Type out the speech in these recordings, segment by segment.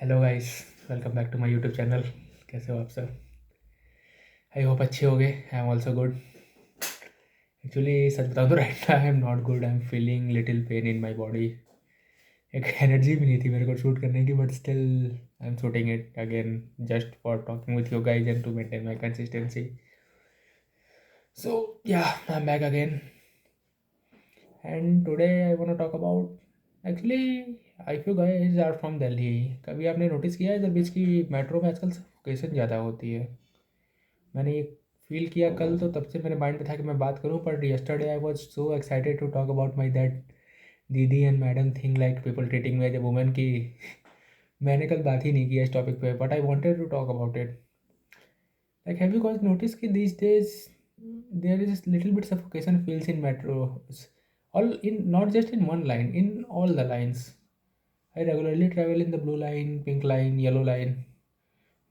Hello guys, welcome back to my YouTube channel. कैसे हो आप सब? आई होप अच्छे हो गए। I am also good. Actually सच बताऊँ तो right I am not good. I am feeling little pain in my body. एक एनर्जी भी नहीं थी मेरे को शूट करने की, but still I am shooting it again just for talking with you guys and to maintain my consistency. So yeah, I'm back again, and today I want to talk about, actually, if you guys are from Delhi, कभी आपने notice किया है इधर बीच की metro में आजकल suffocation ज़्यादा होती है? मैंने ये फील किया कल, तो तब से मेरे माइंड में था कि मैं बात करूं, but yesterday I was so excited to talk about my that दीदी and madam thing like people treating me as a women की मैंने कल बात ही नहीं की इस टॉपिक पे, but I wanted to talk about it. Like have you guys notice कि these days there is little bit suffocation feels in metros, all in, not just in one line, in all the lines. I regularly travel in the blue line, pink line, yellow line,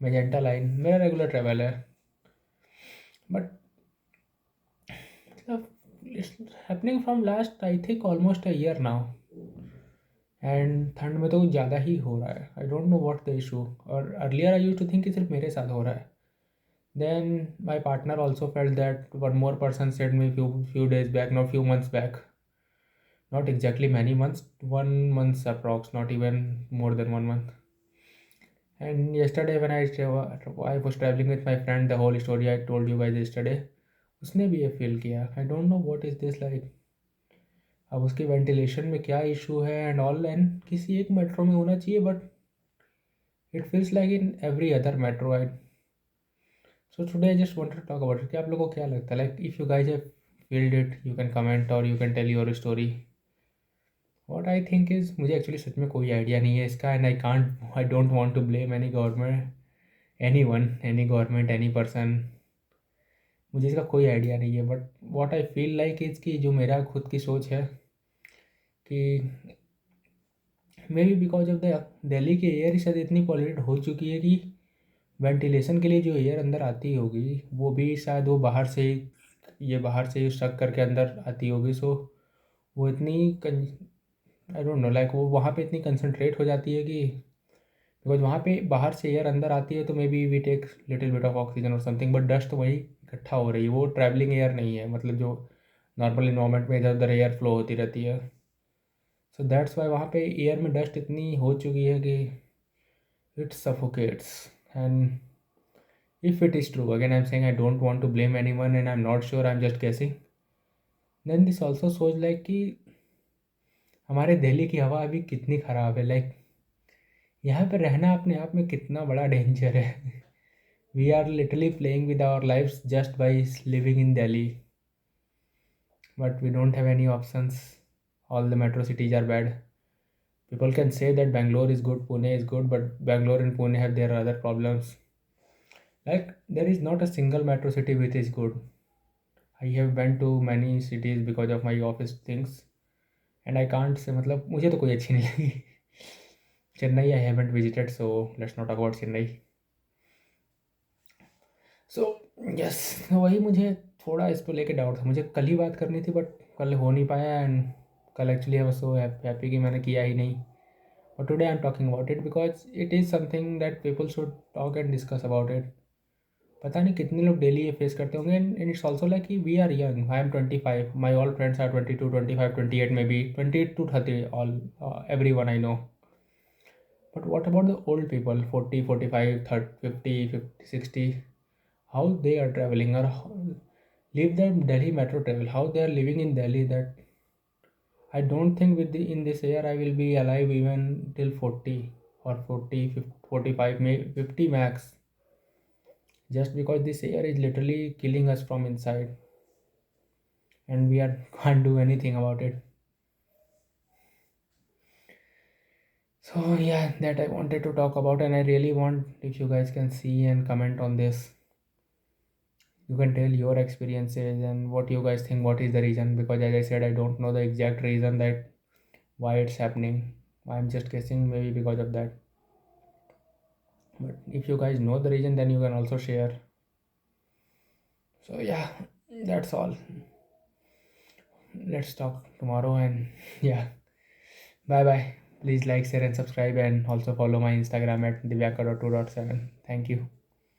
magenta line. मेरा regular travel है, but it's happening from last I think almost a year now. And ठंड में तो ज़्यादा ही हो रहा है. I don't know what the issue. और earlier I use to think कि सिर्फ मेरे साथ हो रहा है. Then my partner also felt that. One more person said me few days back, not few months back, not exactly many months, 1 month approx, not even more than 1 month. And yesterday when I was traveling with my friend, the whole story I told you guys yesterday, उसने भी ये feel किया. आई don't know what is this like. अब उसकी ventilation में क्या issue है and all, and किसी एक मेट्रो में होना चाहिए, but it feels like in every other metro. I so today I just wanted to talk about it. कि आप लोगों को क्या लगता है, like if you guys have feeled it, you can comment और you can tell your story. What I think is, मुझे actually सच में कोई आइडिया नहीं है इसका, and I don't want to blame any government, anyone, any government, any person. मुझे इसका कोई आइडिया नहीं है, but what I feel like is कि जो मेरा खुद की सोच है कि may be because of the Delhi की एयर शायद इतनी पॉल्यूटेड हो चुकी है कि वेंटिलेशन के लिए जो एयर अंदर आती होगी वो भी शायद वो बाहर से ही, ये बाहर से ही स्ट्रक करके अंदर आती होगी. सो वो इतनी आई डोंट नो, लाइक वो वहाँ पे इतनी कंसनट्रेट हो जाती है कि बिकॉज वहाँ पे बाहर से एयर अंदर आती है तो maybe we take little bit of oxygen और समथिंग, बट डस्ट वही इकट्ठा हो रही है. वो ट्रैवलिंग एयर नहीं है, मतलब जो नॉर्मल इन्वायरमेंट में इधर उधर एयर फ्लो होती रहती है. सो दैट्स वाई वहाँ पे एयर में डस्ट इतनी हो चुकी है कि it suffocates. And if it is true, again I'm saying I don't want to blame anyone and I'm not sure, I'm just guessing. Then this also shows like कि हमारे दिल्ली की हवा अभी कितनी ख़राब है. लाइक यहाँ पर रहना अपने आप में कितना बड़ा डेंजर है. We are literally playing with our lifes just by living in Delhi, but we don't have any options. All the metro cities are bad. People can say that Bangalore is good, Pune is good, but Bangalore and Pune have their other problems. Like there is not a single metro city which is good. I have went to many cities because of my office things, and I can't say, मतलब मुझे तो कोई अच्छी नहीं लगी. Chennai I haven't visited, so let's not talk about Chennai. So yes, वही मुझे थोड़ा इस पर लेके डाउट था. मुझे कल ही बात करनी थी, बट कल हो नहीं पाया, एंड कल actually I was so happy कि मैंने किया ही नहीं. But today I'm talking about it because it is something that people should talk and discuss about it. पता नहीं कितने लोग डेली ये फेस करते होंगे, एंड इट्स ऑल्सो लाइक कि we are young. I am 25, my all friends are 22, 25, 28, maybe 28 to 30, all everyone I know. But what about the old people, 40, 45, 30, 50, 50, 60, how they are traveling, or leave them Delhi metro travel, how they are living in Delhi, that I don't think in this year I will be alive even till 40 or 40, 50, 45, maybe 50 max, just because this air is literally killing us from inside, and we can't do anything about it. So yeah, that I wanted to talk about, and I really want if you guys can see and comment on this. You can tell your experiences and what you guys think, what is the reason, because as I said, I don't know the exact reason that why it's happening. I'm just guessing, maybe because of that. But if you guys know the reason, then you can also share. So yeah, that's all. Let's talk tomorrow, and yeah, bye bye. Please like, share, and subscribe, and also follow my Instagram at divyakar.2.7. Thank you.